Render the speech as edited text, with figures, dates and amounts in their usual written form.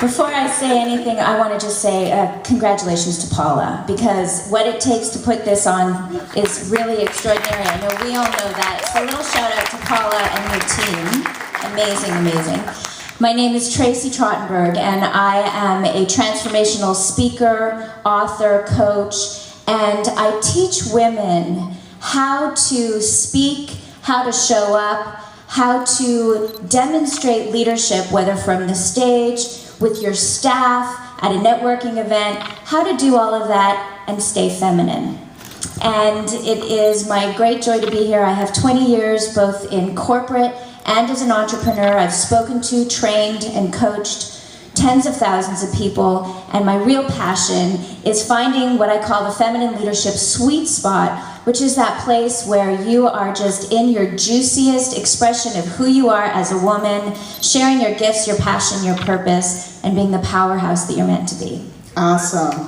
Before I say anything, I want to just say congratulations to Paula, because what it takes to put this on is really extraordinary. I know we all know that. So a little shout out to Paula and your team. Amazing, amazing. My name is Tracy Trottenberg, and I am a transformational speaker, author, coach, and I teach women how to speak, how to show up, how to demonstrate leadership, whether from the stage, with your staff, at a networking event, how to do all of that and stay feminine. And it is my great joy to be here. I have 20 years both in corporate and as an entrepreneur. I've spoken to, trained, and coached tens of thousands of people, and my real passion is finding what I call the feminine leadership sweet spot, which is that place where you are just in your juiciest expression of who you are as a woman, sharing your gifts, your passion, your purpose, and being the powerhouse that you're meant to be. Awesome.